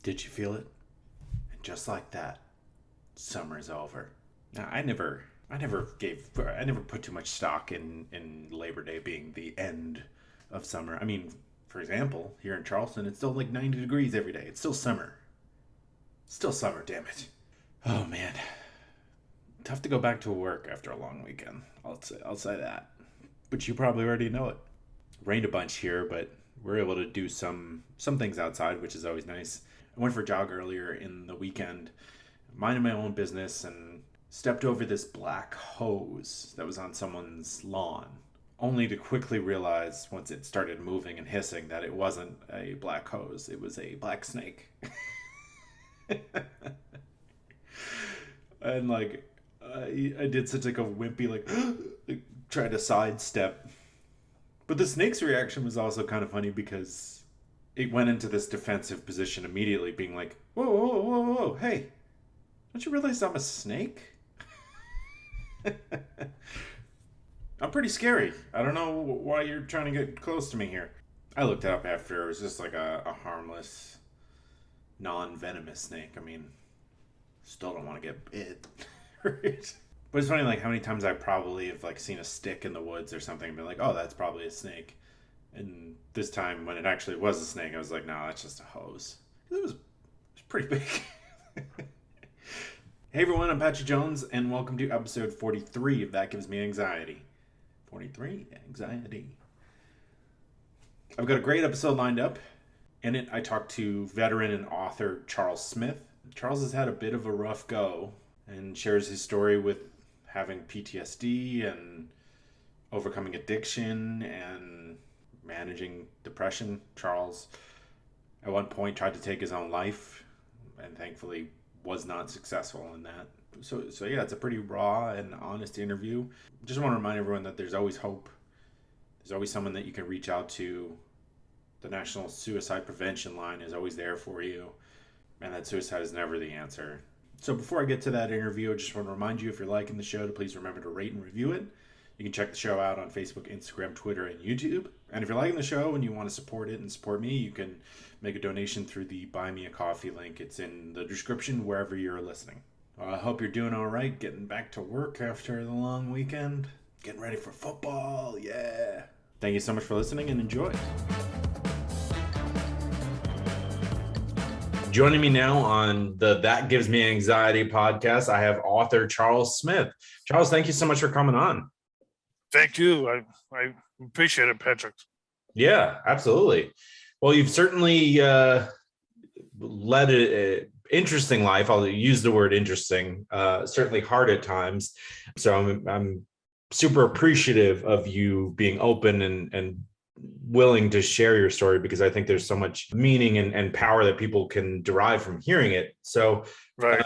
Did you feel it? And just like that, summer's over. Now, I never put too much stock in Labor Day being the end of summer. I mean, for example, here in Charleston, it's still like 90 degrees every day. It's still summer. Still summer, damn it. Oh man, tough to go back to work after a long weekend. I'll say that. But you probably already know it. Rained a bunch here, but we're able to do some things outside, which is always nice. I went for a jog earlier in the weekend, minding my own business, and stepped over this black hose that was on someone's lawn, only to quickly realize once it started moving and hissing that it wasn't a black hose, it was a black snake. And like I did such like a wimpy like tried to sidestep, but the snake's reaction was also kind of funny because it went into this defensive position immediately, being like, "Whoa, whoa, whoa, whoa, hey! Don't you realize I'm a snake? I'm pretty scary. I don't know why you're trying to get close to me here." I looked it up after. It was just like a harmless, non-venomous snake. I mean, still don't want to get bit, right? But it's funny, like how many times I probably have like seen a stick in the woods or something and been like, "Oh, that's probably a snake." And this time, when it actually was a snake, I was like, "No, that's just a hose." It was pretty big. Hey everyone, I'm Patrick Jones, and welcome to episode 43 of That Gives Me Anxiety. 43 Anxiety. I've got a great episode lined up. In it, I talked to veteran and author Charles Smith. Charles has had a bit of a rough go and shares his story with having PTSD and overcoming addiction and managing depression. Charles, at one point, tried to take his own life and thankfully was not successful in that. So yeah, it's a pretty raw and honest interview. Just want to remind everyone that there's always hope. There's always someone that you can reach out to. The National Suicide Prevention Line is always there for you, and that suicide is never the answer. So before I get to that interview, I just want to remind you, if you're liking the show, to please remember to rate and review it. You can check the show out on Facebook, Instagram, Twitter, and YouTube. And if you're liking the show and you want to support it and support me, you can make a donation through the Buy Me a Coffee link. It's in the description wherever you're listening. I hope you're doing all right, getting back to work after the long weekend, getting ready for football, yeah. Thank you so much for listening and enjoy. Joining me now on the That Gives Me Anxiety podcast, I have author Charles Smith. Charles, thank you so much for coming on. Thank you. I appreciate it, Patrick. Yeah, absolutely. Well, you've certainly led an interesting life. I'll use the word interesting, certainly hard at times. So I'm super appreciative of you being open and willing to share your story, because I think there's so much meaning and power that people can derive from hearing it. So Right.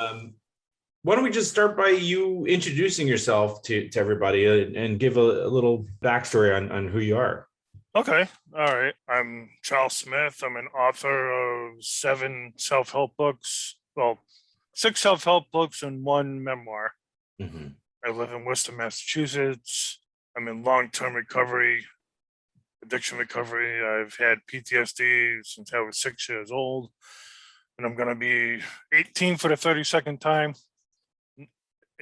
Why don't we just start by you introducing yourself to everybody and give a little backstory on who you are. Okay. All right. I'm Charles Smith. I'm an author of 7 self-help books. Well, 6 self-help books and 1 memoir. Mm-hmm. I live in Worcester, Massachusetts. I'm in long-term recovery, addiction recovery. I've had PTSD since I was 6 years old. And I'm going to be 18 for the 32nd time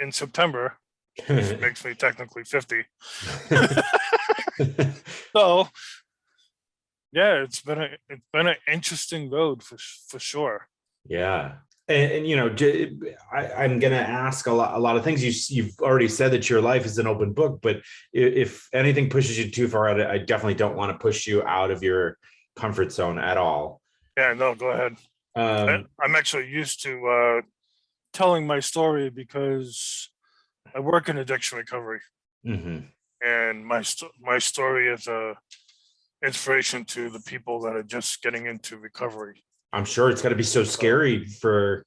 in September, which makes me technically 50. So, yeah, it's been an interesting road for sure. Yeah, and you know, I'm going to ask a lot of things. You've already said that your life is an open book, but if anything pushes you too far, I definitely don't want to push you out of your comfort zone at all. Yeah, no, go ahead. I'm actually used to telling my story because I work in addiction recovery, mm-hmm. and my story is a inspiration to the people that are just getting into recovery. I'm sure it's got to be so scary for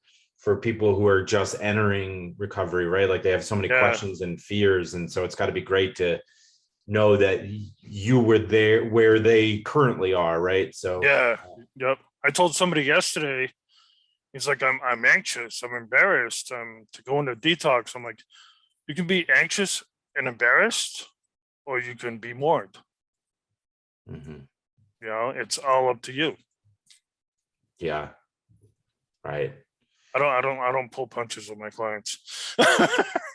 people who are just entering recovery, right? Like they have so many questions and fears, and so it's got to be great to know that you were there where they currently are, right? So yep. I told somebody yesterday. He's like, I'm anxious. I'm embarrassed. To go into detox. I'm like, you can be anxious and embarrassed, or you can be mourned. Mm-hmm. You know, it's all up to you. Yeah. Right. I don't pull punches with my clients.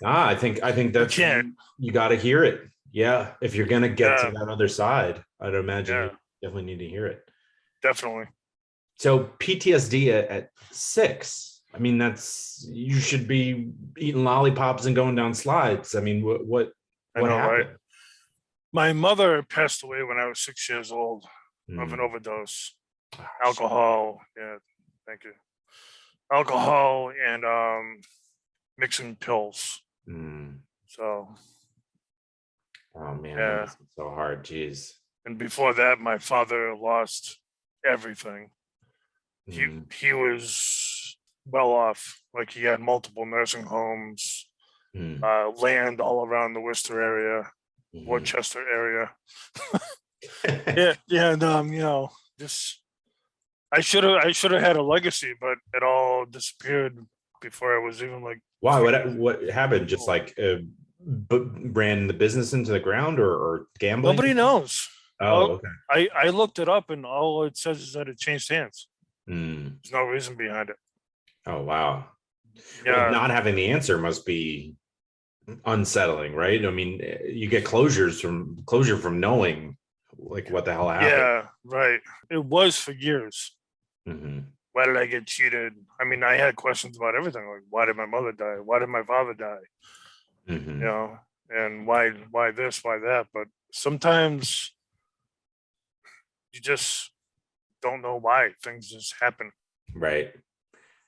I think You that's, can't. you got to hear it. Yeah. If you're going to get to Yeah, that other side, I'd imagine you yeah, definitely need to hear it. definitely. So PTSD at 6, I mean, you should be eating lollipops and going down slides. I mean, I what know, right? happened? My mother passed away when I was 6 years old of an Mm. overdose. Oh, Alcohol. Yeah, thank you. Alcohol and mixing pills. mm. So Oh man, that yeah. must be so hard. Jeez. And before that, my father lost everything. He Mm. he was well off. Like he had multiple nursing homes, Mm. land all around the Worcester area, Mhm. Worcester area. Yeah, yeah, and just I should have had a legacy, but it all disappeared before I was even like Why? 3 years What happened? Just old. like ran the business into the ground, or gambling? Nobody knows. Oh, Oh, okay. I looked it up, and all it says is that it changed hands. Mm. There's no reason behind it. Oh, wow. Well, Yeah, not having the answer must be unsettling, right? I mean, you get closure from knowing like what the hell happened. yeah, right. It was for years. Hmm. Why did I get cheated? I mean, I had questions about everything. Like, why did my mother die? Why did my father die? You Hmm. know, and why this, why that? But sometimes you just don't know why things just happen. Right.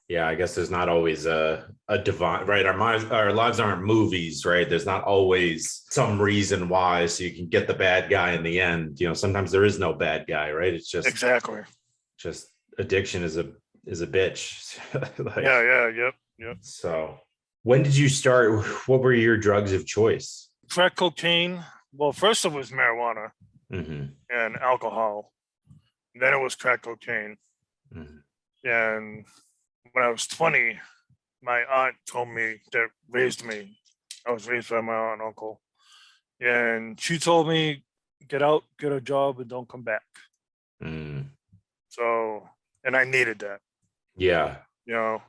Yeah, I guess there's not always a divine, right? Our lives aren't movies, right? There's not always some reason why, so you can get the bad guy in the end. Sometimes there is no bad guy, right? It's Exactly. just addiction is a bitch. Yeah, Like, yeah, yep, yep. so when did you start? What were your drugs of choice? Crack cocaine. Well, first it was marijuana Hmm. and alcohol. Then it was crack cocaine. Hmm. And when I was 20, my aunt told me that raised me. I was raised by my aunt and uncle. And she told me, get out, get a job, and don't come back. Mm. So, and I needed that. Yeah. You know,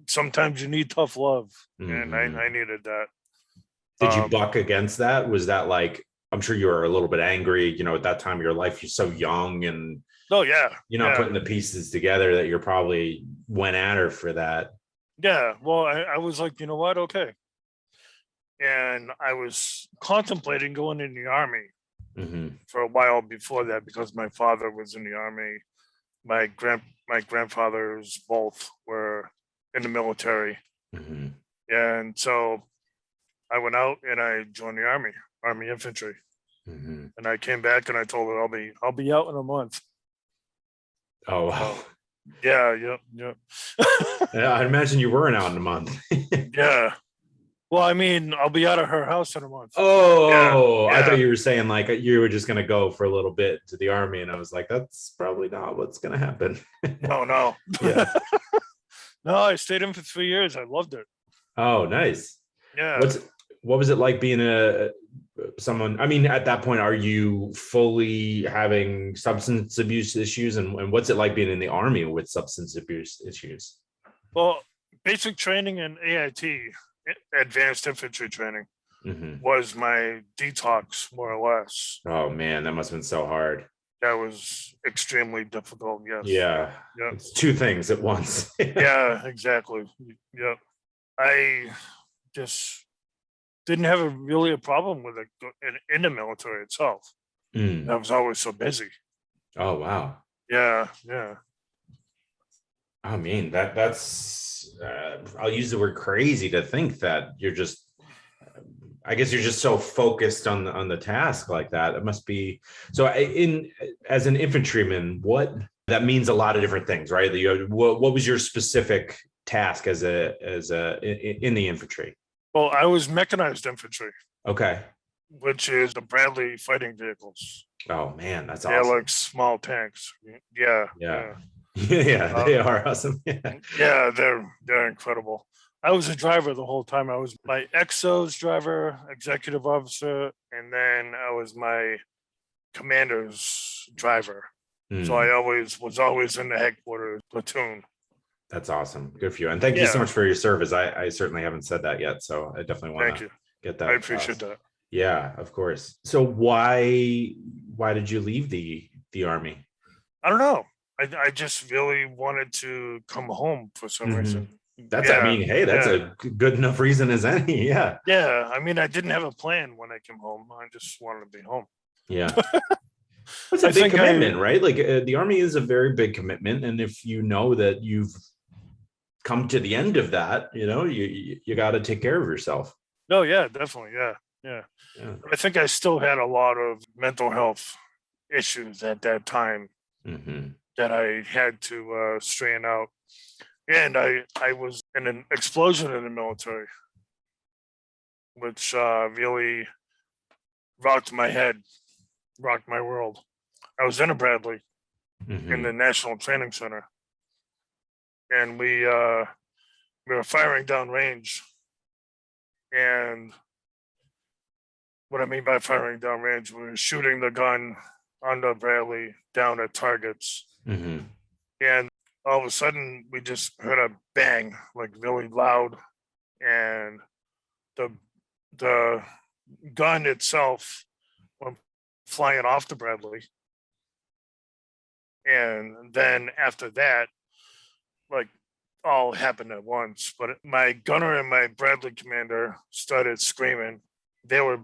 sometimes you need tough love, and Hmm. I needed that. Did you Um, buck against that? Was that like, I'm sure you were a little bit angry, at that time of your life, you're so young and oh yeah, you're not yeah, putting the pieces together that you're probably went at her for that. yeah. Well, I was like, you know what? Okay. And I was contemplating going in the army Hmm. for a while before that because my father was in the army. My grandfathers both were in the military, Hmm. and so I went out and I joined the army infantry, Hmm. and I came back and I told her I'll be out in a month. Oh, wow. So yeah, yep, yep. Yeah, I imagine you weren't out in a month. Yeah. Well, I mean, I'll be out of her house in a month. Yeah, Oh, I thought yeah. you were saying like you were just going to go for a little bit to the army. And I was like, that's probably not what's going to happen. No, no. Yeah. No, I stayed in for 3 years. I loved it. Oh, nice. Yeah. What's what was it like being someone? I mean, at that point, are you fully having substance abuse issues, and what's it like being in the army with substance abuse issues? Well, basic training and AIT, advanced infantry training, Hmm. was my detox, more or less. Oh man, that must have been so hard. That was extremely difficult. Yes. Yeah, Yeah. it's two things at once. Yeah, exactly. Yeah. I just didn't have really a problem with it in the military itself. I Mm. was always so busy. Oh wow. Yeah, yeah. I mean that's I'll use the word crazy to think that you're just. I guess you're just so focused on the task like that. It must be so. In as an infantryman, what that means a lot of different things, right? What was your specific task in the infantry? Well, I was mechanized infantry, Okay. which is the Bradley fighting vehicles. Oh man, that's They're awesome. like small tanks. Yeah, Yeah. yeah. Yeah, Uh, they are awesome. Yeah. yeah, they're incredible. I was a driver the whole time. I was my exo's driver, executive officer, and then I was my commander's driver. So I Hmm. always was always in the headquarters platoon. That's awesome. Good for you. And thank you so Yeah, much for your service. I certainly haven't said that yet. So I definitely want thank to you. get I that appreciate across. that. Yeah, of course. So why did you leave the army? I don't know. I just really wanted to come home for some Mhm. reason. That's, I Yeah, mean, hey, that's yeah, a good enough reason as any. Yeah. yeah. I mean, I didn't have a plan when I came home. I just wanted to be home. Yeah. It's a I big think I, commitment, right? Like the army is a very big commitment. And if you know that you've come to the end of that, you got to take care of yourself. no, yeah, definitely. Yeah, yeah. Yeah. I think I still had a lot of mental health issues at that time Hmm. that I had to straighten out. And I was in an explosion in the military, which really rocked my head, rocked my world. I was in a Bradley in Hmm. the National Training Center, and we were firing down range. And what I mean by firing down range, we were shooting the gun on the Bradley down at targets. Hmm. And all of a sudden, we just heard a bang, like really loud, and the the gun itself went flying off the Bradley. And then after that, like all happened at once. But my gunner and my Bradley commander started screaming. They were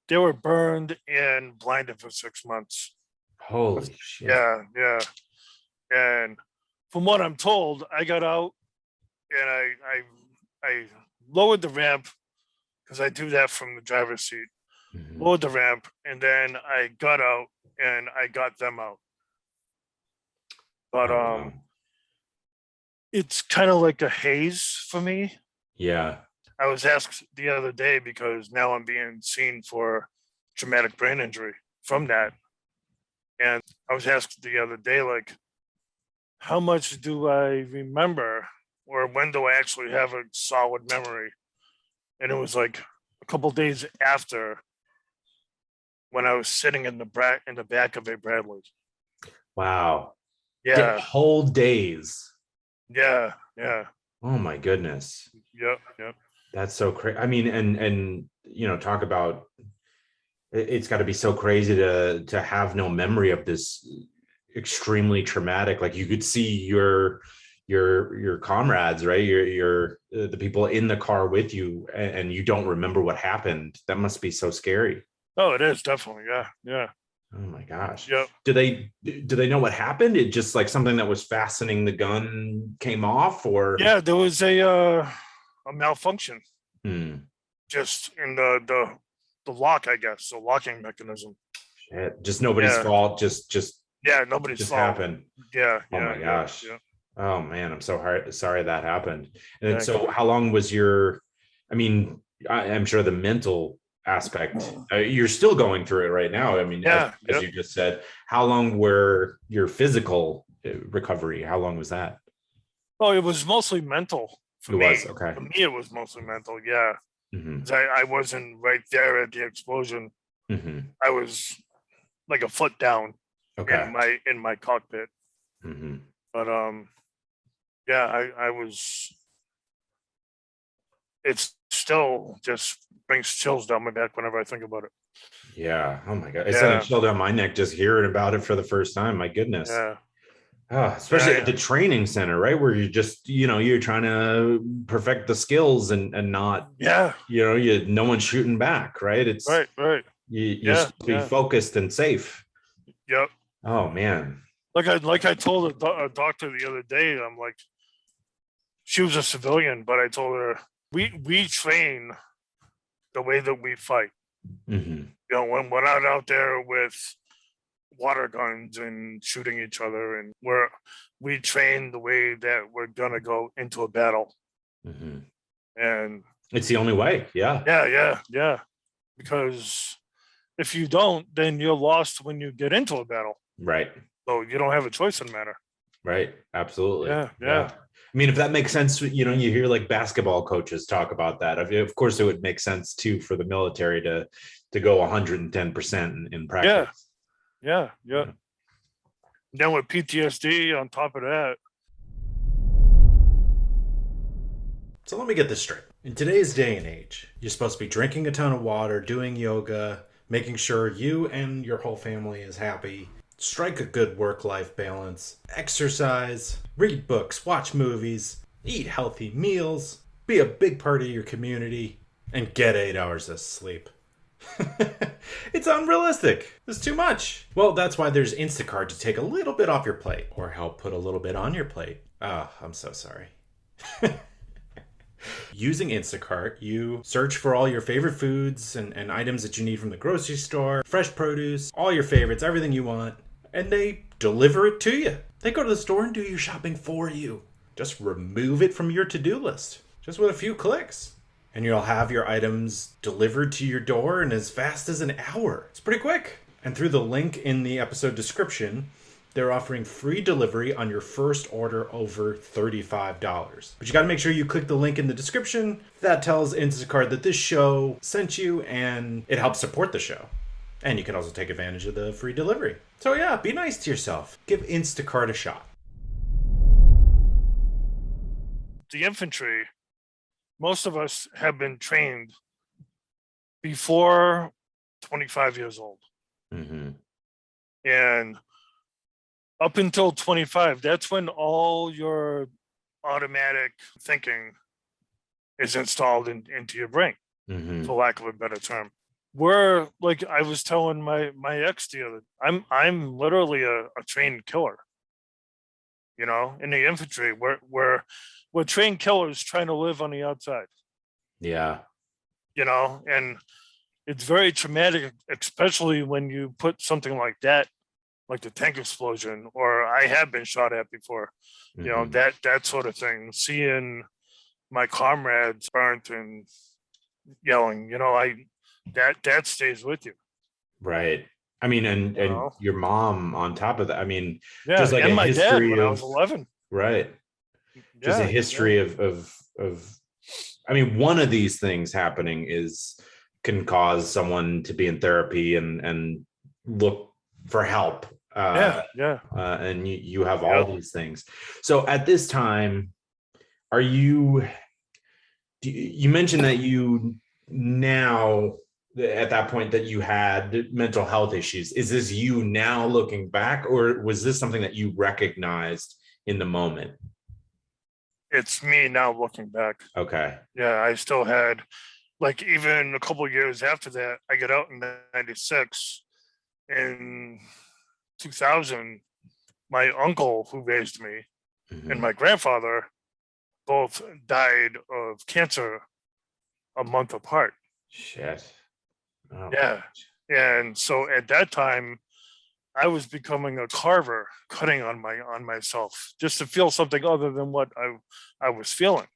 they were burned and blinded for 6 months. Holy shit. Yeah, yeah. And from what I'm told, I got out and I lowered the ramp because I do that from the driver's seat. Mhm. Lowered the ramp, and then I got out and I got them out. But Oh, wow. it's kind of like a haze for me. Yeah. I was asked the other day because now I'm being seen for traumatic brain injury from that. And I was asked the other day, like, how much do I remember or when do I actually have a solid memory? And it was like a couple days after when I was sitting in the back of a Bradley. Wow. Yeah, Whole days. yeah, yeah, Oh my goodness. yep, yep. That's so crazy. I mean, and talk about it's got to be so crazy to have no memory of this extremely traumatic. Like you could see your comrades, right? Your the people in the car with you, and you don't remember what happened. That must be so scary. Oh, it is definitely, yeah, yeah, Oh my gosh. yep. Do they know what happened? It just like something that was fastening the gun came off, or Yeah, there was a malfunction hmm, just in the lock, I guess, the locking mechanism. just nobody's Yeah, fault, just yeah, nobody's fault. happened. Yeah, Oh yeah, my yeah, gosh. yeah. Oh man, I'm so sorry that happened. And Thank so you. how long was I mean, I'm sure the mental aspect, you're still going through it right now. I mean, Yeah, as yep. you just said, how long were your physical recovery? How long was that? Oh, it was mostly mental for It was me. okay. For me, it was mostly mental. Yeah, Hmm. 'cause I wasn't right there at the explosion. Hmm. I was like a foot down Okay. in my cockpit. Hmm. But yeah, I was. It's still just brings chills down my back whenever I think about it. Yeah. Oh my God. It sent a Yeah, chill down my neck just hearing about it for the first time. My goodness. yeah, Especially at yeah, the training center, right? Where you just, you're trying to perfect the skills and not, yeah. no one's shooting back, right? It's Right, right. you're Yeah, supposed to be yeah. focused and safe. Yep. Oh man. Like I told a doctor the other day, I'm like, she was a civilian, but I told her we train the way that we fight. Hmm. When we're not out there with water guns and shooting each other, and we train the way that we're gonna go into a battle. Hmm. And It's the only way. Yeah. yeah, yeah, yeah. Because if you don't, then you're lost when you get into a battle. Right. So you don't have a choice in the matter. Right. Absolutely. Yeah, Yeah. yeah. I mean, if that makes sense, you hear like basketball coaches talk about that. Of course, it would make sense too for the military to go 110% in Yeah, practice. yeah, yeah. Yeah. Then with PTSD on top of that, So let me get this straight. In today's day and age, you're supposed to be drinking a ton of water, doing yoga, making sure you and your whole family is happy, strike a good work-life balance, exercise, read books, watch movies, eat healthy meals, be a big part of your community, and get 8 hours of sleep. It's unrealistic. It's too much. Well, that's why there's Instacart to take a little bit off your plate or help put a little bit on your plate. Oh, I'm so sorry. Using Instacart, you search for all your favorite foods and items that you need from the grocery store, fresh produce, all your favorites, everything you want, and they deliver it to you. They go to the store and do your shopping for you. Just remove it from your to-do list, just with a few clicks. And you'll have your items delivered to your door in as fast as an hour. It's pretty quick. And through the link in the episode description, they're offering free delivery on your first order over $35. But you got to make sure you click the link in the description. That tells Instacart that this show sent you and it helps support the show. And you can also take advantage of the free delivery. So yeah, be nice to yourself. Give Instacart a shot. The infantry, most of us have been trained before 25 years old. Mm-hmm. And up until 25, that's when all your automatic thinking is installed into your brain, Mm-hmm. for lack of a better term. We're like, I was telling my ex the other, I'm literally a trained killer. You know, in the infantry, we're trained killers trying to live on the outside. Yeah. You know, and it's very traumatic, especially when you put something like that, like the tank explosion, or I have been shot at before, you know, that sort of thing. Seeing my comrades burnt and yelling, you know, that stays with you. Right. I mean, and Wow. your mom on top of that. I mean, Yeah, just like and a my dad history when I of was 11. right. Just a Yeah, history of I mean, one of these things happening can cause someone to be in therapy and look for help. yeah. And you have all these things. So at this time, you mentioned that you now at that point that you had mental health issues. Is this you now looking back, or was this something that you recognized in the moment? It's me now looking back. Okay. Yeah, I still had, like, even a couple of years after that, I got out in 96. In 2000, my uncle who raised me and my grandfather both died of cancer a month apart. Shit. Oh. Yeah. And so at that time, I was becoming a carver, cutting on myself just to feel something other than what I was feeling.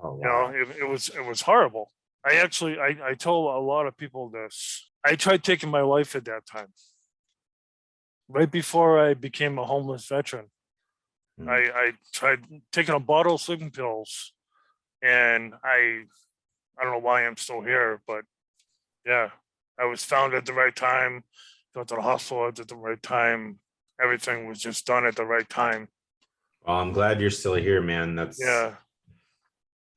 Oh, wow. You know, it was horrible. I told a lot of people this. I tried taking my life at that time. Right before I became a homeless veteran, I tried taking a bottle of sleeping pills, and I don't know why I'm still here, but yeah, I was found at the right time, got to the hospital at the right time. Everything was just done at the right time. Well, I'm glad you're still here, man. That's Yeah.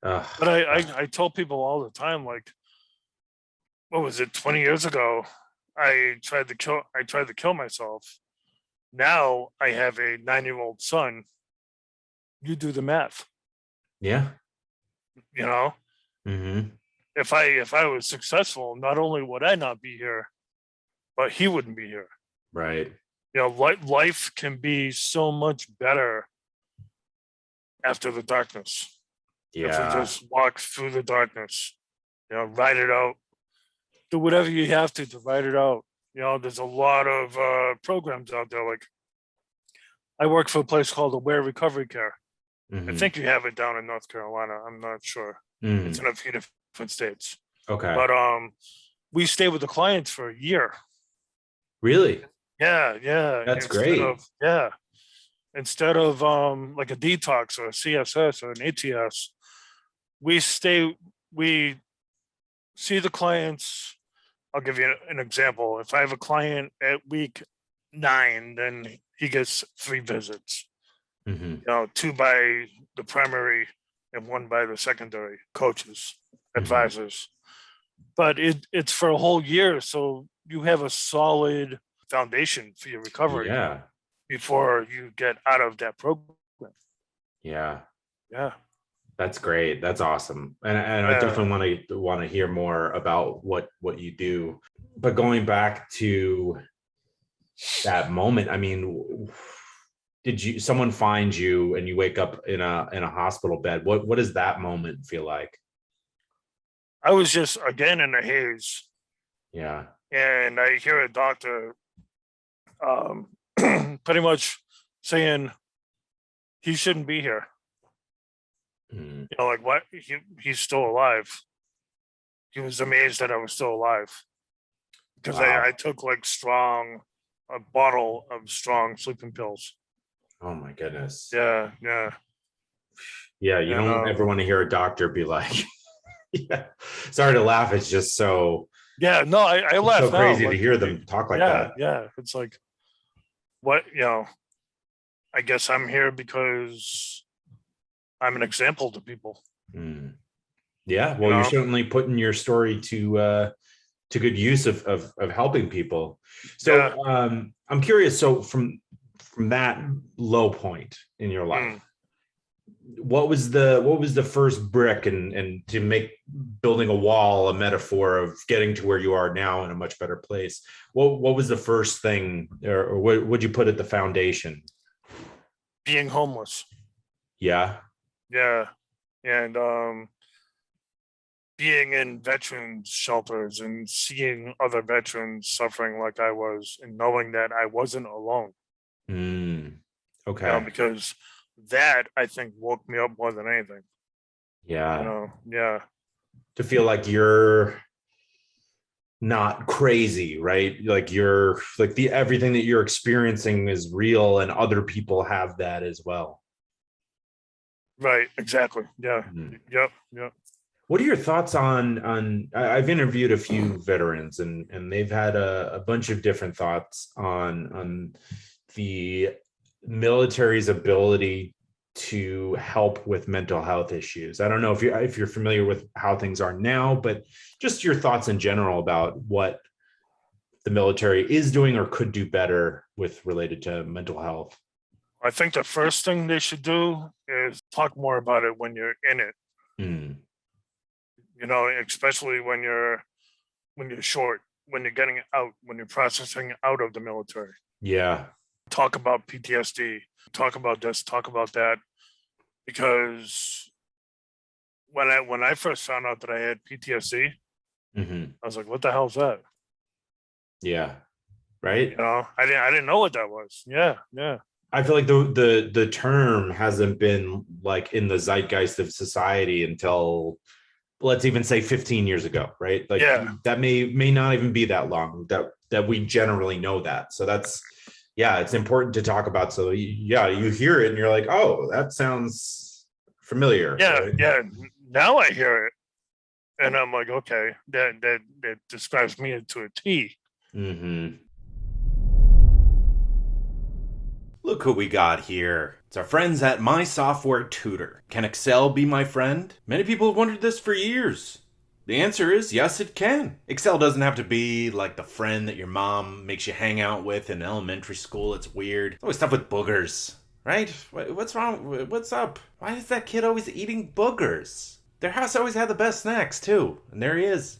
But I tell people all the time, like, what was it, 20 years ago, I tried to kill myself. Now I have a 9-year-old son. You do the math. yeah. You know, Mm-hmm. if I was successful, not only would I not be here, but he wouldn't be here. Right. You know, life can be so much better after the darkness. If we just walk through the darkness, you know, ride it out, do whatever you have to ride it out. You know, there's a lot of programs out there. Like, I work for a place called Aware Recovery Care. I think you have it down in North Carolina. I'm not sure. It's in a few different states. Okay. But we stay with the clients for a year. Really? Yeah. That's great. Instead of like a detox or a CSS or an ATS, we see the clients. I'll give you an example. If I have a client at week 9, then he gets 3 visits. You know, 2 by the primary and one by the secondary coaches, Mhm. advisors. But it's for a whole year, so you have a solid foundation for your recovery Yeah. before you get out of that program. Yeah. Yeah. That's great. That's awesome. And I Yeah. definitely want to hear more about what you do. But going back to that moment, I mean, did you someone find you and you wake up in a hospital bed? What does that moment feel like? I was just again in a haze, Yeah. and I hear a doctor um, pretty much saying he shouldn't be here. Mm. You know, like what? He's still alive. He was amazed that I was still alive because I Wow. took like a bottle of strong sleeping pills. Oh my goodness. Yeah, yeah, Yeah, you and don't ever want to hear a doctor be like, yeah. Sorry to laugh. It's just yeah. No, I it's so laugh now. crazy to Like, hear them talk like yeah, that. yeah. It's like what you know. I guess I'm here because I'm an example to people. Mm. Yeah, You well, you're know. certainly putting your story to good use of helping people. Yeah. So I'm curious. So from that low point in your life, Mm. what was the first brick and to make building a wall a metaphor of getting to where you are now in a much better place? What was the first thing, or what would you put at the foundation? Being homeless. Yeah. Yeah. And being in veterans shelters and seeing other veterans suffering like I was and knowing that I wasn't alone, Mm. you know, Okay. because that I think woke me up more than anything, you Yeah. know. Yeah. To feel like you're not crazy, right? Like you're like the everything that you're experiencing is real and other people have that as well. Right. Exactly. Yeah. Mhm. Yep. Yep. What are your thoughts on I've interviewed a few veterans and they've had a bunch of different thoughts on the military's ability to help with mental health issues. I don't know if you're familiar with how things are now, but just your thoughts in general about what the military is doing or could do better with related to mental health. I think the first thing they should do is talk more about it when you're in it, Mm, you know, especially when you're short, when you're getting out, when you're processing out of the military. yeah. Talk about PTSD, talk about this, talk about that, because when I first found out that I had PTSD, Hmm. I was like, "What the hell's that?" Yeah. You Right. know, I didn't know what that was. Yeah, yeah, I feel like the term hasn't been like in the zeitgeist of society until, let's even say, 15 years ago, right? Like yeah, that may not even be that long that we generally know that. So that's, yeah, it's important to talk about. So yeah, you hear it and you're like, oh, that sounds familiar, yeah, right? yeah. Now I hear it, and I'm like, okay, that describes me to a T. Hmm. Look who we got here. It's our friends at My Software Tutor. Can Excel be my friend? Many people have wondered this for years. The answer is yes, it can. Excel doesn't have to be like the friend that your mom makes you hang out with in elementary school. It's weird. It's always stuff with boogers, right? What's wrong? What's up? Why is that kid always eating boogers? Their house always had the best snacks, too. And there he is.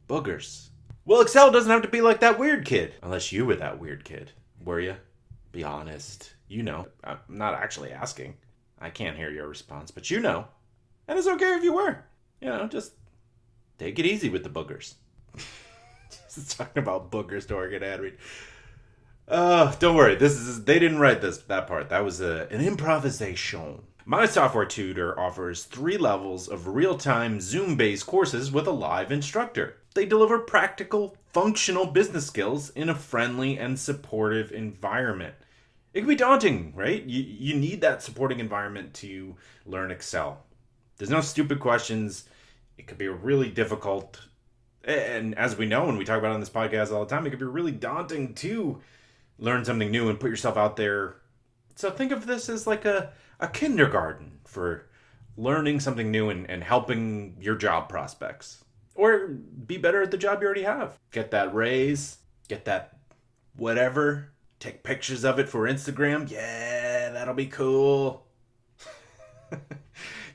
Boogers. Well, Excel doesn't have to be like that weird kid. Unless you were that weird kid. Were you? Be honest. You know. I'm not actually asking. I can't hear your response, but you know. And it's okay if you were. You know, just take it easy with the boogers. Just talking about boogers to get ad read. Don't worry. They didn't write that part. That was an improvisation. My Software Tutor offers 3 levels of real-time Zoom-based courses with a live instructor. They deliver practical, functional business skills in a friendly and supportive environment. It can be daunting, right? You need that supporting environment to learn Excel. There's no stupid questions. It could be really difficult. And as we know, when we talk about it on this podcast all the time, it can be really daunting to learn something new and put yourself out there. So think of this as like a kindergarten for learning something new and helping your job prospects. Or be better at the job you already have. Get that raise, get that whatever, take pictures of it for Instagram. Yeah, that'll be cool.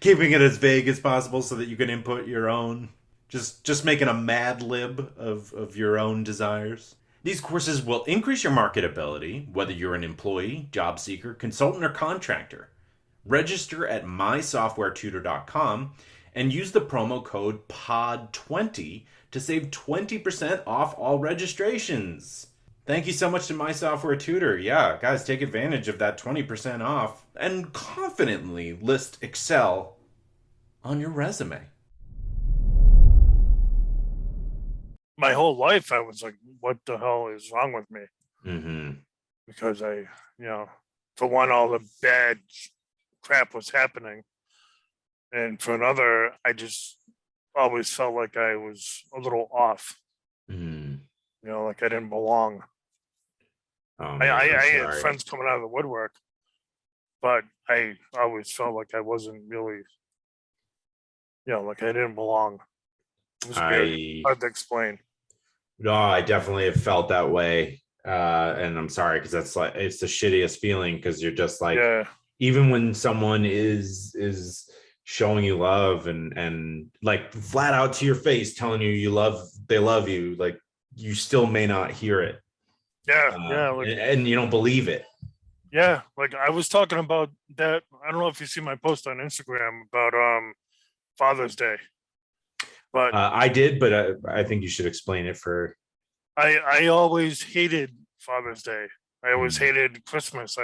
Keeping it as vague as possible so that you can input your own. Just making a mad lib of your own desires. These courses will increase your marketability, whether you're an employee, job seeker, consultant, or contractor. Register at mysoftwaretutor.com and use the promo code POD20 to save 20% off all registrations. Thank you so much to My Software Tutor. Yeah, guys, take advantage of that 20% off and confidently list Excel on your resume. My whole life, I was like, what the hell is wrong with me? Mm-hmm. Because for one, all the bad crap was happening. And for another, I just always felt like I was a little off. Mm. Like I didn't belong. Oh, man, I had sorry. friends coming out of the woodwork, but I always felt like I wasn't really, like I didn't belong. It was weird, hard to explain. No, I definitely have felt that way. And I'm sorry, because that's like, it's the shittiest feeling, because you're just like, even when someone is showing you love and like flat out to your face telling you they love you, like you still may not hear it. And you don't believe it. Yeah, like I was talking about that. I don't know if you see my post on Instagram about Father's Day, but I did, but I think you should explain it for. I always hated Father's Day. I always hated Christmas.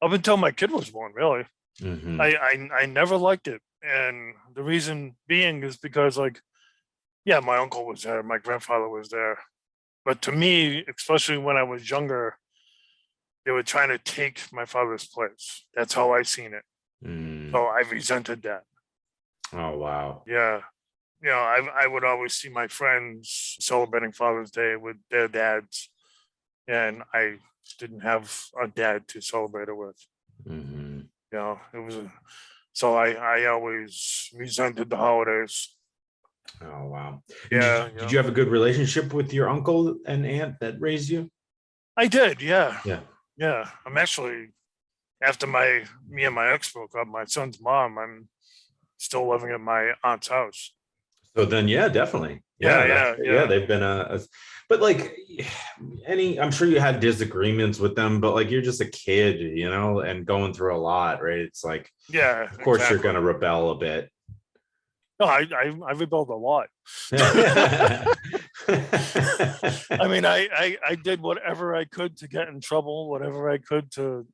Up until my kid was born, really. Mm-hmm. I never liked it, and the reason being is because, like, yeah, my uncle was there, my grandfather was there, but to me, especially when I was younger, they were trying to take my father's place. That's how I seen it. So I resented that. Oh, wow. Yeah. I would always see my friends celebrating Father's Day with their dads, and I didn't have a dad to celebrate it with. Mm-hmm. It was so I always resented the holidays. Oh, wow. Yeah. Did you have a good relationship with your uncle and aunt that raised you? I did. Yeah. Yeah. I'm actually, after me and my ex broke up, my son's mom, I'm still living at my aunt's house. So then, yeah, definitely. Yeah. They've been but like I'm sure you had disagreements with them, but like you're just a kid, and going through a lot, right? It's like, of course you're going to rebel a bit. No, I rebelled a lot. I mean, I did whatever I could to get in trouble, whatever I could to,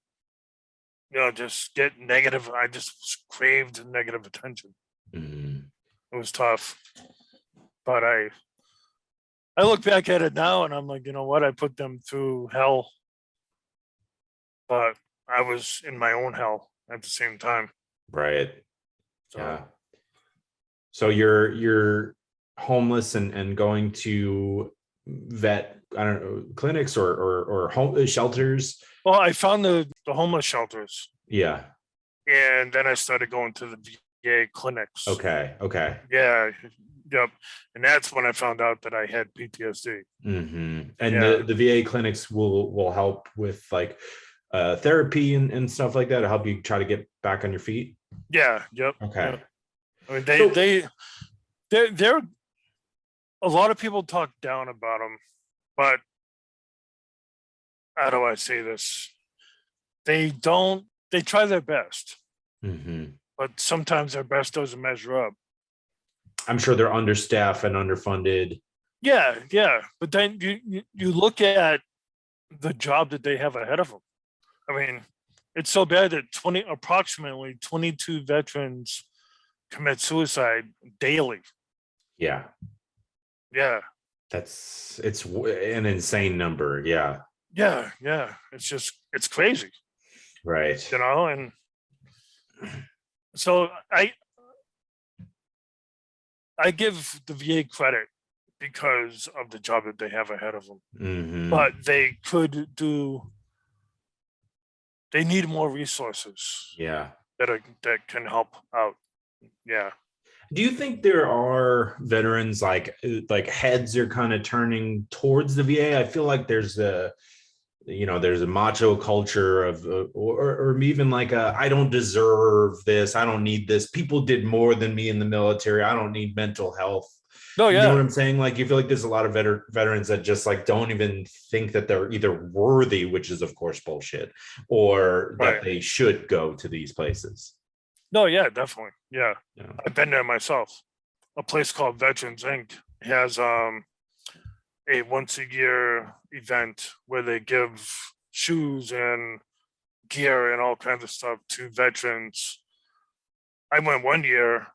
just get negative. I just craved negative attention. Mm-hmm. It was tough, but I look back at it now and I'm like, you know what? I put them through hell, but I was in my own hell at the same time. Right. So. Yeah. So you're homeless and going to vet, I don't know, clinics or home shelters. Well, I found the homeless shelters. Yeah. And then I started going to the VA clinics. Okay. Yeah. Yep. And that's when I found out that I had PTSD. Mm-hmm. And the VA clinics will help with like therapy and stuff like that to help you try to get back on your feet. Yeah. Yep. Okay. Yep. I mean, they're a lot of people talk down about them, but how do I say this? They try their best, but sometimes their best doesn't measure up. I'm sure they're understaffed and underfunded. Yeah. But then you look at the job that they have ahead of them. I mean, it's so bad that approximately 22 veterans commit suicide daily. Yeah. It's an insane number. Yeah. It's crazy. Right. And so I give the VA credit because of the job that they have ahead of them. Mm-hmm. But they need more resources. Yeah. that can help out. Yeah. Do you think there are veterans like heads are kind of turning towards the VA? I feel like there's there's a macho culture of or even like I don't deserve this, I don't need this, people did more than me in the military, I don't need mental health. No, You know what yeah. I'm saying? Like, you feel like there's a lot of veterans that just like don't even think that they're either worthy, which is of course bullshit, or that Right. they should go to these places. No, yeah, definitely. Yeah. Yeah. I've been there myself. A place called Veterans Inc. has a once a year event where they give shoes and gear and all kinds of stuff to veterans. I went one year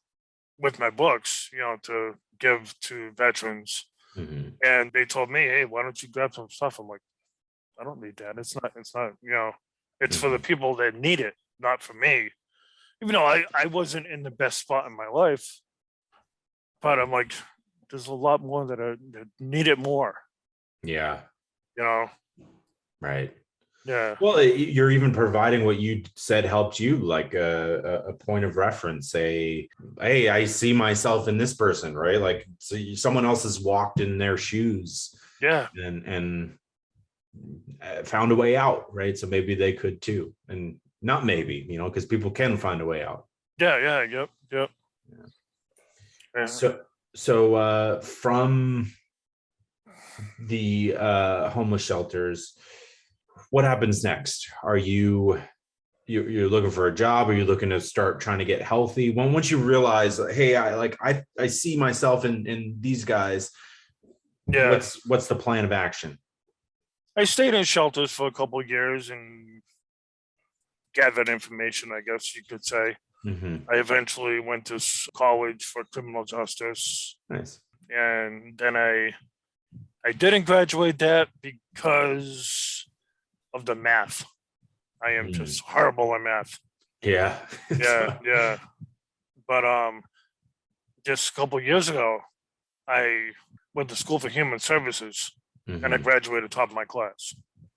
with my books, to give to veterans. Mhm. And they told me, hey, why don't you grab some stuff? I'm like, I don't need that. It's not, it's for the Mhm. people that need it, not for me. Even though I wasn't in the best spot in my life, but I'm like, there's a lot more that need it more, Yeah, you know? right. Yeah. Well, you're even providing what you said helped you, like a point of reference. Hey, I see myself in this person, right? Like, so someone else has walked in their shoes Yeah. and found a way out, right? So maybe they could too, and not maybe, because people can find a way out. Yeah. Yeah. Yep. Yep. Yeah. So from the homeless shelters, what happens next? Are you're looking for a job? Are you looking to start trying to get healthy? Once you realize, hey, I see myself in these guys, Yeah. what's the plan of action? I stayed in shelters for a couple of years and gathered information, I guess you could say. Hmm. I eventually went to college for criminal justice, Nice. and then I didn't graduate that because of the math. I am Mm. just horrible at math. Yeah. Yeah, yeah. But just a couple of years ago, I went to school for human services, and I Mhm. graduated top of my class.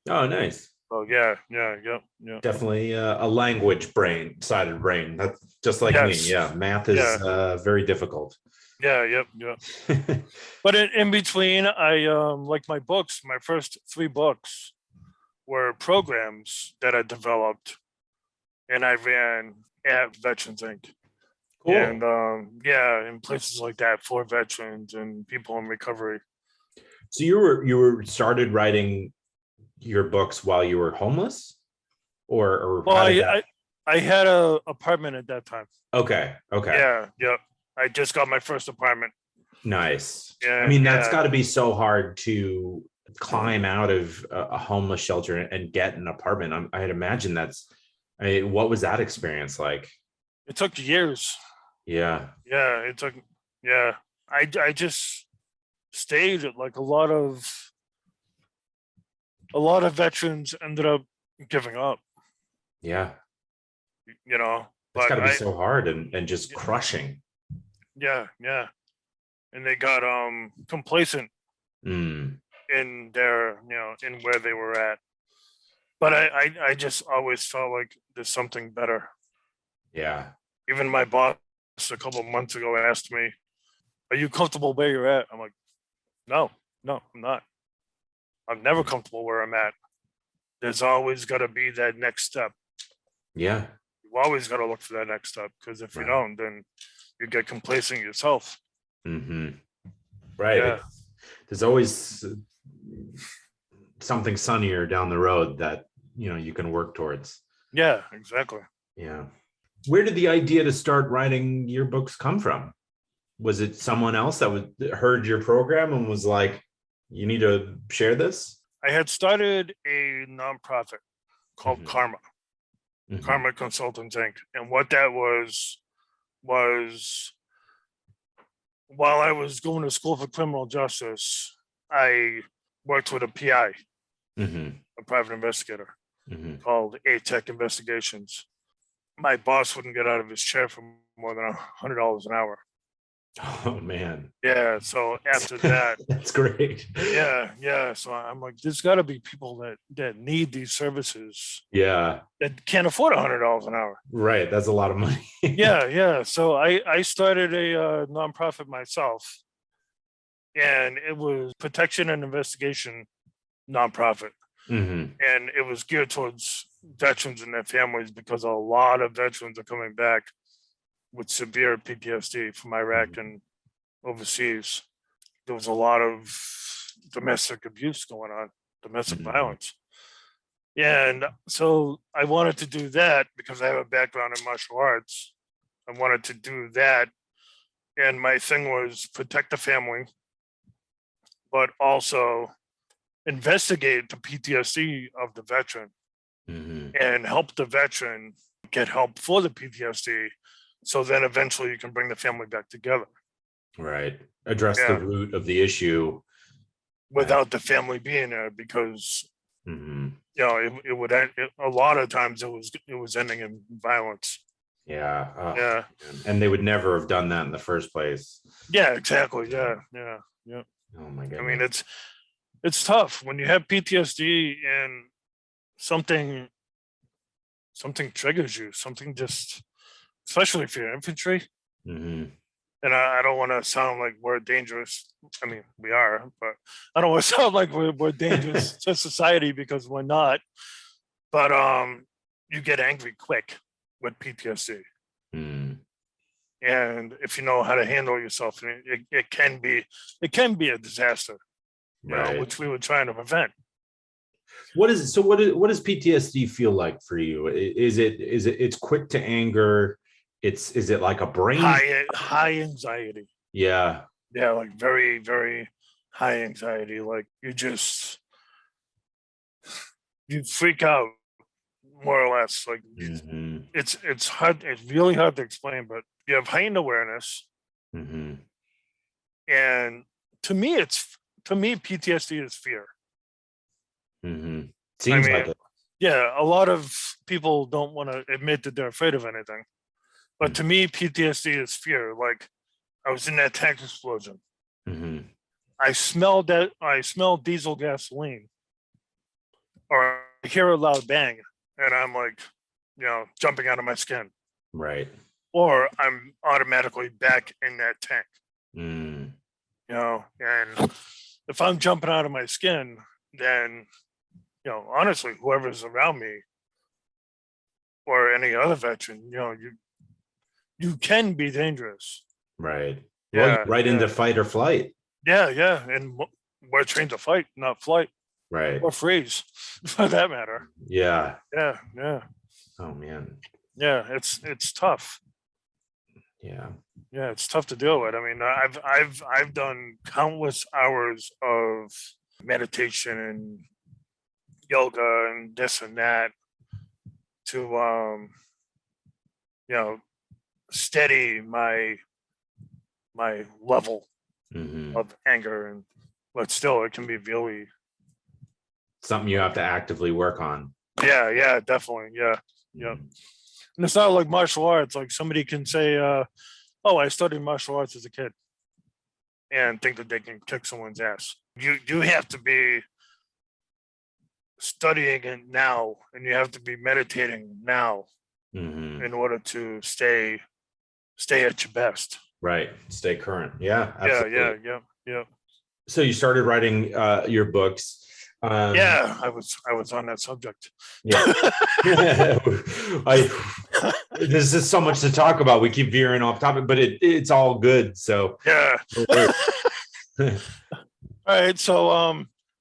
Oh, nice. So yeah, yeah, yep, yep. Definitely a language sided brain. That's just like me. Yes, Yeah, math yeah, is very difficult. yeah, yep, yep. But in between, I like my books. My first three books were programs that I developed, and I ran at Veterans Inc. And Cool. yeah, in places like that for veterans and people in recovery. So you were started writing your books while you were homeless, or Well, how did that? I had a apartment at that time. Okay. Okay. Yeah, yep. I just got my first apartment. Nice. I And mean, that's yeah, got to be so hard to climb out of a homeless shelter and get an apartment. I'd imagine what was that experience like? it took years. Yeah. Yeah, it took. Yeah, I just stayed. Like a lot of veterans ended up giving up. Yeah. You know, It's got but to be so hard and just y- crushing. yeah, yeah, and they got complacent Mm, in their in where they were at. But I just always felt like there's something better. yeah. Even my boss a couple of months ago asked me, "Are you comfortable where you're at?" I'm like, "No, no, I'm not. I'm never comfortable where I'm at. There's always got to be that next step. Yeah. You always got to look for that next step because if you Right. don't, then you get complacent yourself." Hmm. Right. Yeah, There's always something sunnier down the road that you can work towards. yeah, exactly. Yeah. Where did the idea to start writing your books come from? Was it someone else that heard your program and was like, "You need to share this"? I had started a nonprofit called Hmm. Hmm. Karma Consultants Inc. And what that was while I was going to school for criminal justice, I worked with a PI, Hmm. a private investigator Hmm. called A Tech Investigations. My boss wouldn't get out of his chair for more than $100 an hour. Oh man. Yeah. So after that, That's great. yeah. So I'm like, there's got to be people that need these services Yeah. that can't afford $100 an hour. Right. That's a lot of money. Yeah. So I started a nonprofit myself, and it was protection and investigation nonprofit, Hmm. and it was geared towards veterans and their families because a lot of veterans are coming back with severe PTSD from Iraq and overseas. There was a lot of domestic abuse going on, domestic Hmm. violence. And so I wanted to do that because I have a background in martial arts. I wanted to do that. And my thing was protect the family, but also investigate the PTSD of the veteran Hmm. and help the veteran get help for the PTSD. So then eventually you can bring the family back together. Right. Address the Yeah. root of the issue. Without the family being there, because Hmm. it would end, a lot of times it was ending in violence. Yeah. Oh, Yeah. man. And they would never have done that in the first place. Yeah, exactly. Yeah. Oh my I mean, goodness. it's tough when you have PTSD and something something triggers you, something just, especially if you're infantry. Hmm. And I don't want to sound like we're dangerous. I mean, we are, but I don't want to sound like we're dangerous to society, because we're not. But you get angry quick with PTSD. Mm. And if you know how to handle yourself, it can be a disaster, Right. which we were trying to prevent. What is it? So what does PTSD feel like for you? It's quick to anger? Is it like a brain? High anxiety. Yeah. Yeah, like very, very high anxiety. Like you freak out, more or less. Like Hmm. it's hard, it's really hard to explain, but you have heightened awareness. Hmm. And to me PTSD is fear. Hmm. I Seems like mean, it. yeah, a lot of people don't want to admit that they're afraid of anything. But to me, PTSD is fear. Like, I was in that tank explosion. Hmm. I smelled diesel gasoline, or I hear a loud bang, and I'm like, jumping out of my skin. Right. Or I'm automatically back in that tank. Mm. And if I'm jumping out of my skin, then honestly, whoever's around me or any other veteran, you can be dangerous. Right. Well, you're Yeah, right into yeah, fight or flight. yeah. And we're trained to fight, not flight Right. or freeze, for that matter. Yeah. Yeah. Oh man. Yeah. It's tough. Yeah. Yeah, it's tough to deal with. I mean, I've done countless hours of meditation and yoga and this and that to you know steady my level Hmm. of anger, and but still it can be really, Something you have to actively work on. yeah, definitely, yeah. Mhm. And it's not like martial arts. Like somebody can say, "Oh, I studied martial arts as a kid," and think that they can kick someone's ass. You have to be studying it now, and you have to be meditating now Mhm. in order to stay at your best. Right. Stay current. Yeah, Yeah, absolutely. yeah. So you started writing your books. Um, Yeah, I was on that subject. yeah. I There's just so much to talk about. We keep veering off topic, but it's all good. So Yeah. no All worries. right. So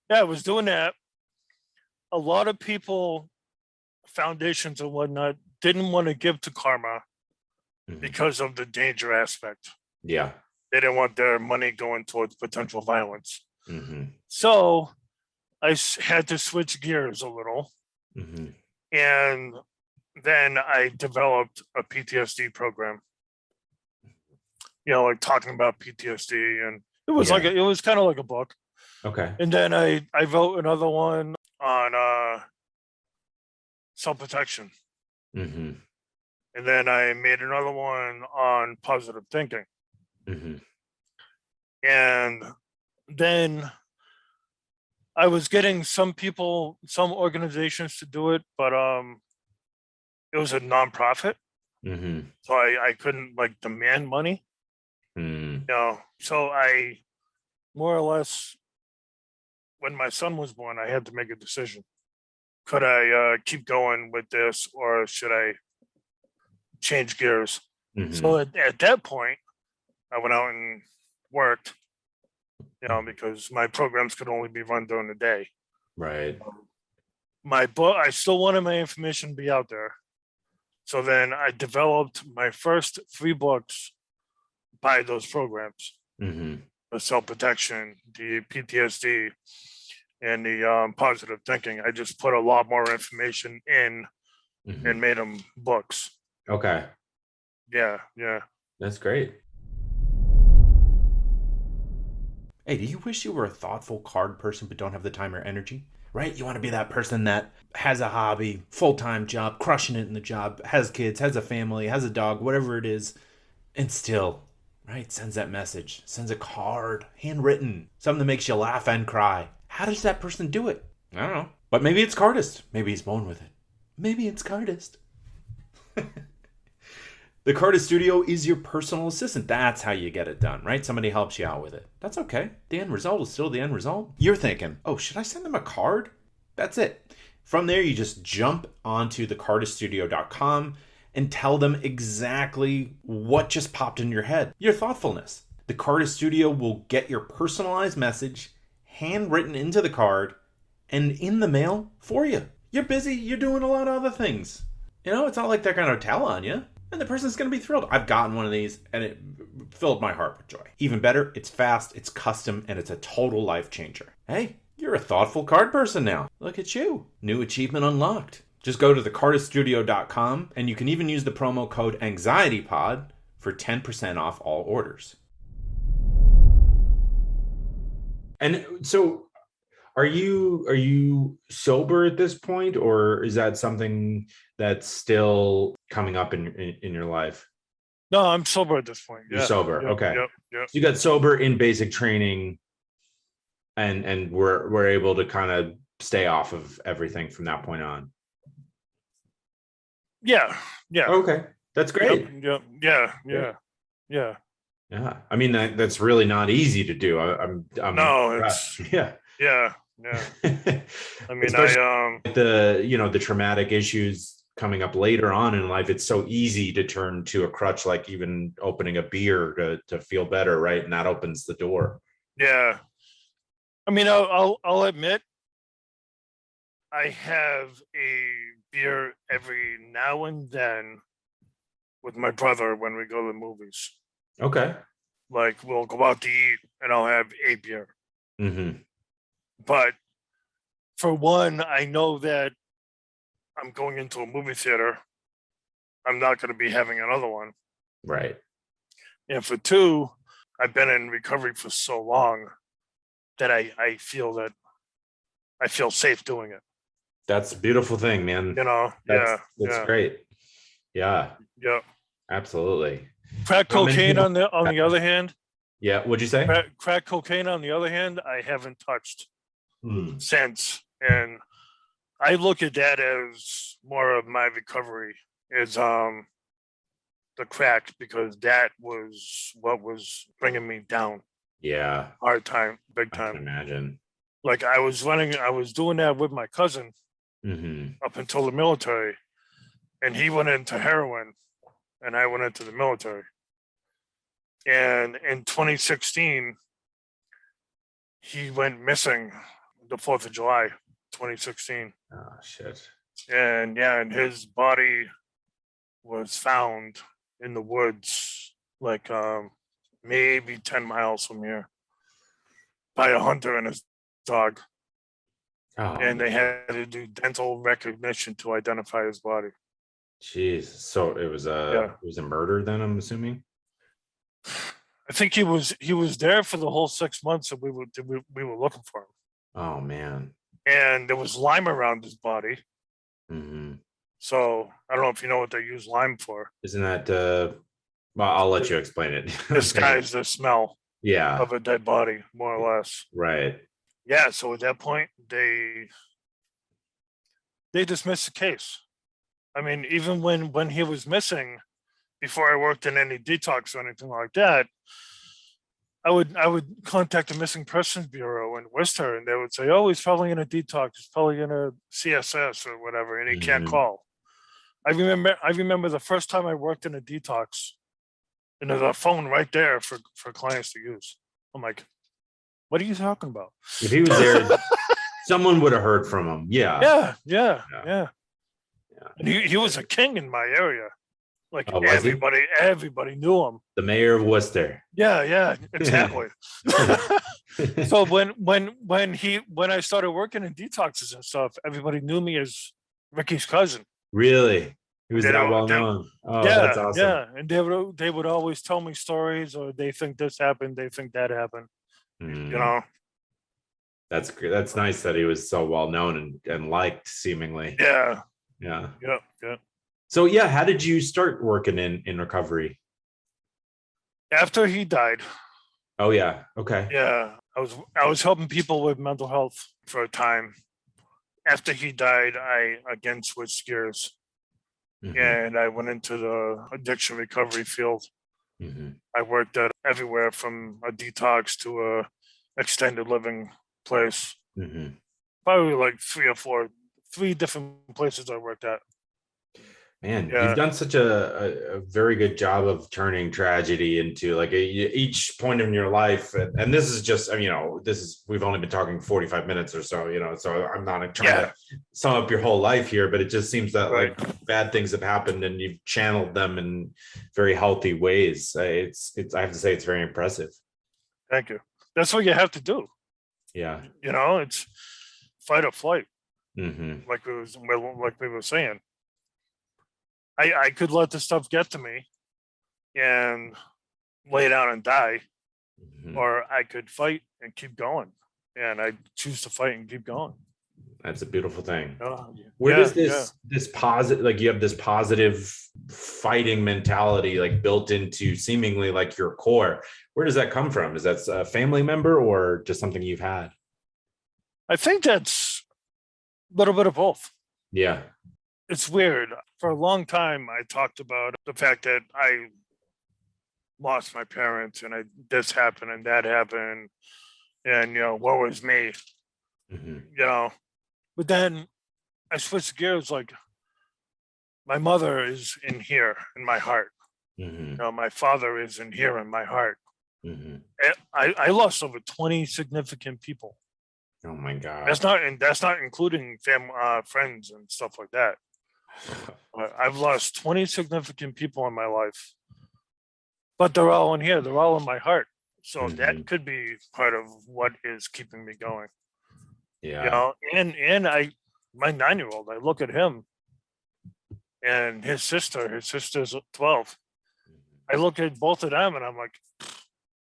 yeah, I was doing that. A lot of people, foundations and whatnot, didn't want to give to karma Mhm. because of the danger aspect. Yeah. They didn't want their money going towards potential violence. Hmm. So I had to switch gears a little. Hmm. And then I developed a PTSD program, like talking about PTSD. And it was Yeah. it was kind of like a book. Okay. And then I wrote another one on self-protection. Hmm. And then I made another one on positive thinking. Mm-hmm. And then I was getting some organizations to do it, but it was a nonprofit, Mm-hmm. so I couldn't like demand money, Mm. So I more or less, when my son was born, I had to make a decision. Could I keep going with this, or should I change gears? Mm-hmm. So at that point, I went out and worked, because my programs could only be run during the day. Right. My book, I still wanted my information to be out there. So then I developed my first 3 books by those programs: Mm-hmm. the self protection, the PTSD, and the positive thinking. I just put a lot more information in Mm-hmm. and made them books. Okay. Yeah, yeah. That's great. Hey, do you wish you were a thoughtful card person but don't have the time or energy? Right? You want to be that person that has a hobby, full-time job, crushing it in the job, has kids, has a family, has a dog, whatever it is, and still, right, sends that message, sends a card, handwritten, something that makes you laugh and cry. How does that person do it? I don't know. But maybe it's Cardist. Maybe he's born with it. Maybe it's Cardist. The Cardist Studio is your personal assistant. That's how you get it done, right? Somebody helps you out with it. That's okay. The end result is still the end result. You're thinking, oh, should I send them a card? That's it. From there, you just jump onto thecardiststudio.com and tell them exactly what just popped in your head. Your thoughtfulness. The Cardist Studio will get your personalized message handwritten into the card and in the mail for you. You're busy. You're doing a lot of other things. It's not like they're going to tell on you. And the person's going to be thrilled. I've gotten one of these, and it filled my heart with joy. Even better, it's fast, it's custom, and it's a total life changer. Hey, you're a thoughtful card person now. Look at you. New achievement unlocked. Just go to thecardiststudio.com, and you can even use the promo code AnxietyPod for 10% off all orders. And so are you sober at this point, or is that something that's still coming up in your life? No, I'm sober at this point. Yeah. You're sober. Yep, Okay. Yep. So you got sober in basic training, and we're able to kind of stay off of everything from that point on. Yeah. Okay. That's great. Yep. Yeah. Yeah. I mean, that's really not easy to do. I'm No, impressed. it's Yeah. I mean, especially the traumatic issues coming up later on in life. It's so easy to turn to a crutch, like even opening a beer to feel better, right? And that opens the door. Yeah. I mean, I'll admit, I have a beer every now and then with my brother when we go to the movies. Okay. Like, we'll go out to eat and I'll have a beer. Mm-hmm. But for one, I know that I'm going into a movie theater. I'm not going to be having another one. Right. And for two, I've been in recovery for so long that I feel safe doing it. That's a beautiful thing, man. That's great. Yeah. Yeah. Absolutely. Crack cocaine on the other hand. Yeah. What'd you say? Crack cocaine on the other hand, I haven't touched since. And I look at that as more of my recovery is the crack, because that was what was bringing me down. Yeah. Hard time, big time. I can imagine. Like I was doing that with my cousin up until the military, and he went into heroin and I went into the military. And in 2016, he went missing the 4th of July, 2016. Oh, shit. And and his body was found in the woods, like maybe 10 miles from here, by a hunter and his dog. Oh, and they had to do dental recognition to identify his body. Jeez. So it was a murder then, I'm assuming? I think he was there for the whole 6 months that we were looking for him. Oh, man. And there was lime around his body. Mm-hmm. So I don't know if you know what they use lime for. Isn't that Well, I'll let you explain it. disguise the smell Yeah, of a dead body, more or less. right. Yeah, so at that point, they dismissed the case. I mean, even when he was missing, before I worked in any detox or anything like that, I would contact the Missing Persons Bureau in Worcester, and they would say, "Oh, he's probably in a detox. He's probably in a CSS or whatever, and he can't Mhm. call." I remember the first time I worked in a detox, and there's a phone right there for clients to use. I'm like, "What are you talking about?" If he was there, someone would have heard from him. Yeah. Yeah, yeah, Yeah. yeah. Yeah. And he was a king in my area. Like Oh, was he? everybody knew him. The mayor of Worcester. Yeah, yeah, exactly. So when I started working in detoxes and stuff, everybody knew me as Ricky's cousin. Really? He was You that know, well known. Oh, that's yeah, awesome. yeah, and they would always tell me stories, or they think this happened, they think that happened. You Mm, know, that's great. That's nice that he was so well known and liked, seemingly. yeah, Yeah. yeah, yeah. So yeah, how did you start working in recovery? After he died, Oh yeah. Okay. yeah, I was helping people with mental health for a time. After he died, I again switched gears Mhm, and I went into the addiction recovery field. mhm, I worked at everywhere from a detox to a extended living place. mhm. Probably like three different places I worked at. Man, you've Yeah, done such a very good job of turning tragedy into like each point in your life. And this is just, we've only been talking 45 minutes or so, so I'm not trying yeah, to sum up your whole life here, but it just seems that right. like bad things have happened and you've channeled them in very healthy ways. I have to say, it's very impressive. Thank you. That's what you have to do. Yeah. It's fight or flight, Hmm. like we were saying. I could let this stuff get to me and lay down and die, Hmm. or I could fight and keep going. And I choose to fight and keep going. That's a beautiful thing. Where Yeah, does yeah. this positive, like you have this positive fighting mentality like built into seemingly like your core? Where does that come from? Is that a family member or just something you've had? I think that's a little bit of both. Yeah. It's weird. For a long time, I talked about the fact that I lost my parents and this happened and that happened, and what was me, Hmm. you know. But then I switched gears. Like, my mother is in here in my heart. Hmm. My father is in here in my heart. Hmm. And I lost over 20 significant people. Oh my That's God. not and that's not including friends and stuff like that. I've lost 20 significant people in my life, but they're all in here. They're all in my heart. So Hmm. that could be part of what is keeping me going. Yeah. And my 9-year-old, I look at him and his sister's 12. I look at both of them and I'm like,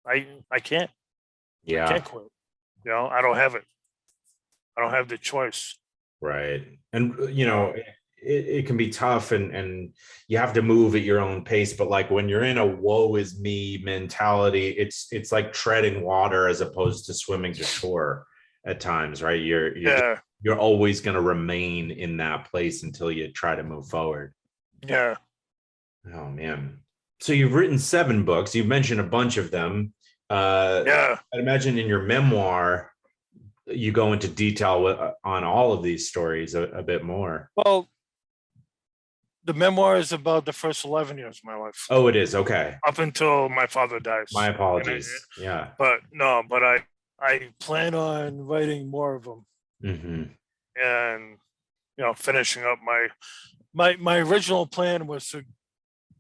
I can't. I Yeah. can't quit. I don't have it. I don't have the choice. Right. And Uh, it can be tough and you have to move at your own pace, but like when you're in a woe is me mentality, it's like treading water as opposed to swimming to shore at times, right? yeah, You're always going to remain in that place until you try to move forward. yeah, Oh man. So you've written 7 books. You've mentioned a bunch of them. yeah. I'd imagine in your memoir, you go into detail on all of these stories a bit more. Well, the memoir is about the first 11 years of my life, Oh, it is. Okay. up until my father My dies. apologies. Yeah. But no, but I plan on writing more of them, Hmm. and finishing up my original plan was to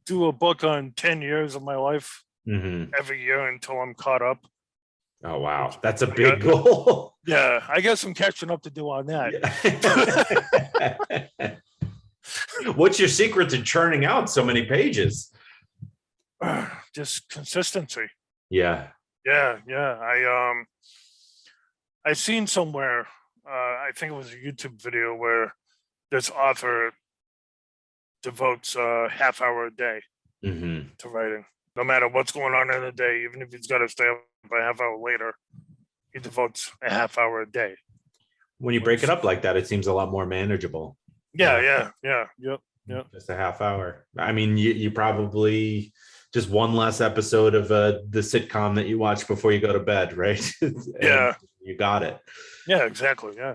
do a book on 10 years of my life Hmm. every year until I'm caught up. Oh, wow. That's a I got, big goal. yeah, I got some catching up to do on that. Yeah. What's your secret to churning out so many pages? Just consistency. Yeah. Yeah, yeah. I seen somewhere. I think it was a YouTube video where this author devotes a half hour a day. to writing. No matter what's going on in the day, even if he's got to stay up a half hour later, he devotes a half hour a day. When you break it up like that, it seems a lot more manageable. Yeah. Yep. Just a half hour. I mean, you probably just one less episode of the sitcom that you watch before you go to bed, right? Yeah. You got it. Yeah, exactly. Yeah.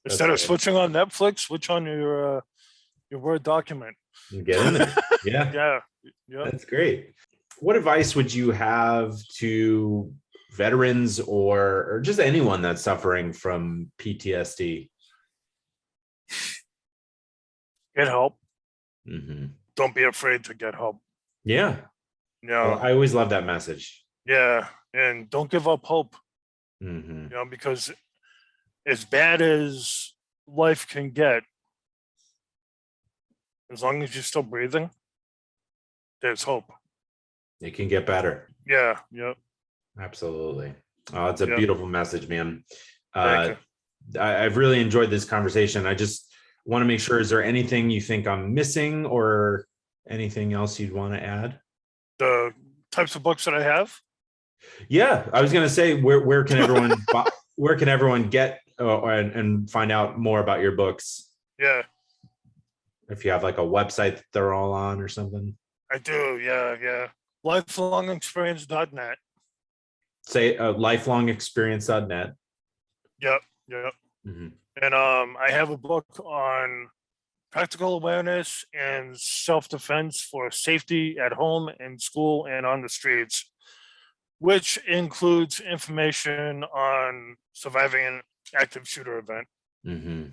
Instead of great. switching on Netflix, switch on your Word document. Get in there. Yeah. Yeah. That's great. What advice would you have to veterans or just anyone that's suffering from PTSD? Get help. Mm-hmm. Don't be afraid to get help. Yeah. Well, I always love that message. Yeah. And don't give up hope. Mm-hmm. Because as bad as life can get, as long as you're still breathing, there's hope. It can get better. Yeah. Yep. Absolutely. Oh, it's a beautiful message, man. Thank you. I've really enjoyed this conversation. I just want to make sure, is there anything you think I'm missing or anything else you'd want to add? The types of books that I have? Yeah, I was going to say, where can everyone get and find out more about your books? Yeah. If you have like a website that they're all on or something. I do. Yeah. Lifelongexperience.net. Say lifelongexperience.net. Yep. Mm-hmm. And I have a book on practical awareness and self-defense for safety at home, in school, and on the streets, which includes information on surviving an active shooter event. Mm-hmm.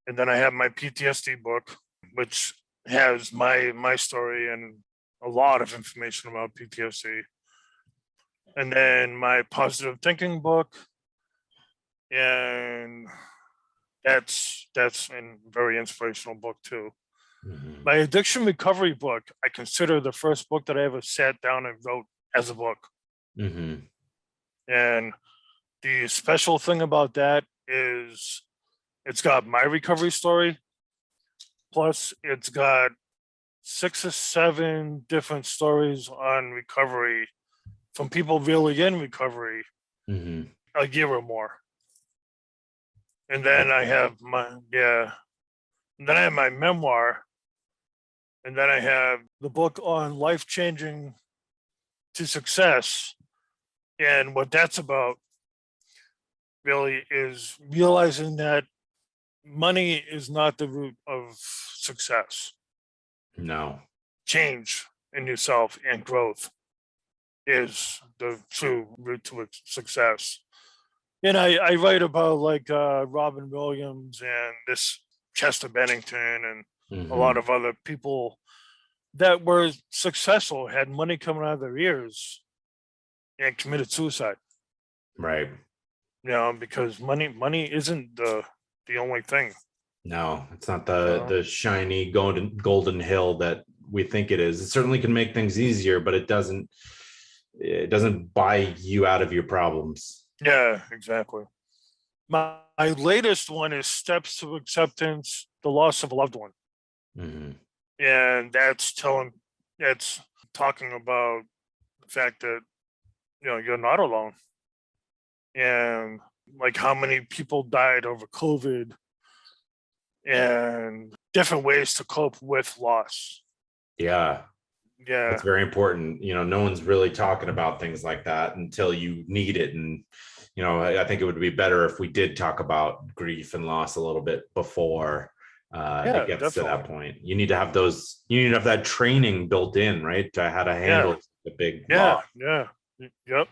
And then I have my PTSD book, which has my story and a lot of information about PTSD. And then my positive thinking book, and that's a very inspirational book too. Mm-hmm. My addiction recovery book, I consider the first book that I ever sat down and wrote as a book. Mm-hmm. And the special thing about that is it's got my recovery story, plus it's got 6 or 7 different stories on recovery from people really in recovery, Mm-hmm. a year or more. And then I have my memoir, and then I have the book on life changing to success. And what that's about really is realizing that money is not the root of success. No. Change in yourself and growth is the true route to success. And I write about like Robin Williams and this Chester Bennington and a lot of other people that were successful, had money coming out of their ears, and committed suicide. Right. Because money isn't the only thing. No, it's not the shiny golden hill that we think it is. It certainly can make things easier, but it doesn't buy you out of your problems. Yeah, exactly. My latest one is Steps to Acceptance, the Loss of a Loved One. Mm-hmm. And that's talking about the fact that you're not alone, and like how many people died over COVID, and different ways to cope with loss. Yeah, that's very important. No one's really talking about things like that until you need it. And I think it would be better if we did talk about grief and loss a little bit before it gets to that point. You need to have that training built in, right, to how to handle the big loss. Yep.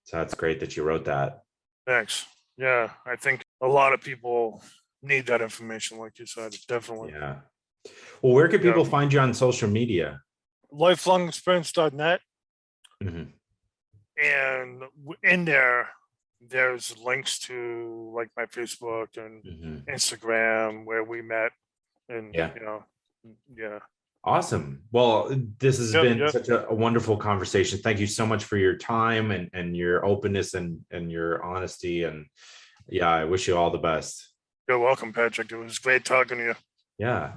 So that's great that you wrote that. Thanks. Yeah, I think a lot of people need that information, like you said. Definitely. Yeah. Well, where can people find you on social media? Lifelongexperience.net. Mm-hmm. And in there's links to like my Facebook and Instagram where we met. And Awesome. Well, this has been such a wonderful conversation. Thank you so much for your time and your openness and your honesty. And I wish you all the best. You're welcome, Patrick. It was great talking to you. Yeah.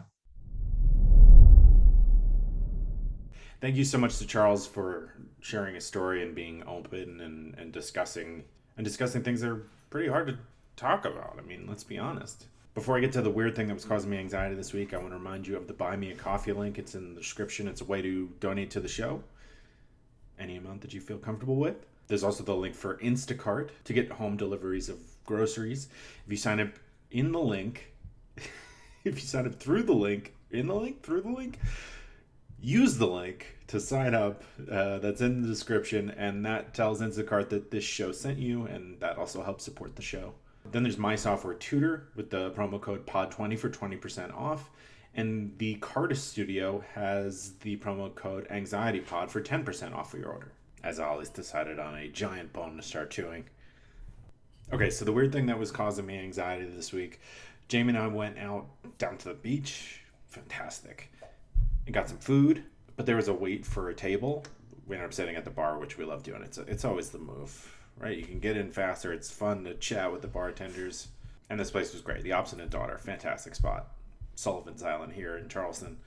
Thank you so much to Charles for sharing his story and being open and discussing things that are pretty hard to talk about. I mean, let's be honest. Before I get to the weird thing that was causing me anxiety this week, I want to remind you of the Buy Me a Coffee link. It's in the description. It's a way to donate to the show. Any amount that you feel comfortable with. There's also the link for Instacart to get home deliveries of groceries. If you sign up in the link, if you sign up through the link, use the link to sign up. That's in the description, and that tells Instacart that this show sent you, and that also helps support the show. Then there's My Software Tutor with the promo code POD20 for 20% off. And the Cardist Studio has the promo code AnxietyPod for 10% off of your order. As I always decided on a giant bone to start chewing. Okay, so the weird thing that was causing me anxiety this week, Jamie and I went out down to the beach. Fantastic. And got some food, but there was a wait for a table. We ended up sitting at the bar, which we love doing. It's always the move, right? You can get in faster. It's fun to chat with the bartenders. And this place was great. The Obstinate Daughter, fantastic spot. Sullivan's Island here in Charleston.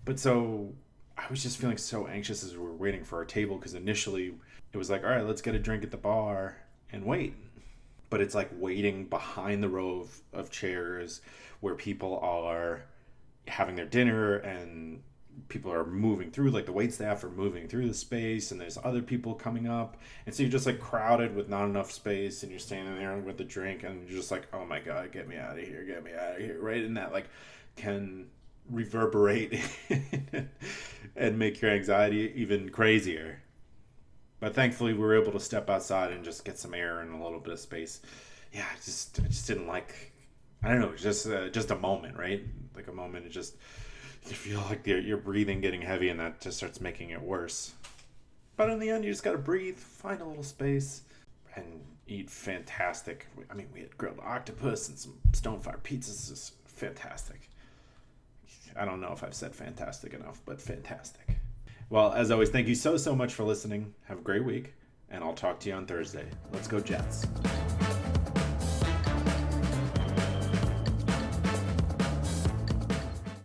But so I was just feeling so anxious as we were waiting for our table, because initially it was like, all right, let's get a drink at the bar and wait. But it's like waiting behind the row of chairs where people are having their dinner and people are moving through, like the wait staff are moving through the space, and there's other people coming up, and so you're just like crowded with not enough space, and you're standing there with the drink, and you're just like, oh my god, get me out of here, right? And that like can reverberate and make your anxiety even crazier. But thankfully we were able to step outside and just get some air and a little bit of space. Yeah, I just didn't like, I don't know, just a moment, right? Like a moment, it just, you feel like your breathing getting heavy, and that just starts making it worse. But in the end, you just gotta breathe, find a little space, and eat fantastic. I mean, we had grilled octopus and some Stonefire pizzas. Just fantastic. I don't know if I've said fantastic enough, but fantastic. Well, as always, thank you so much for listening. Have a great week, and I'll talk to you on Thursday. Let's go Jets.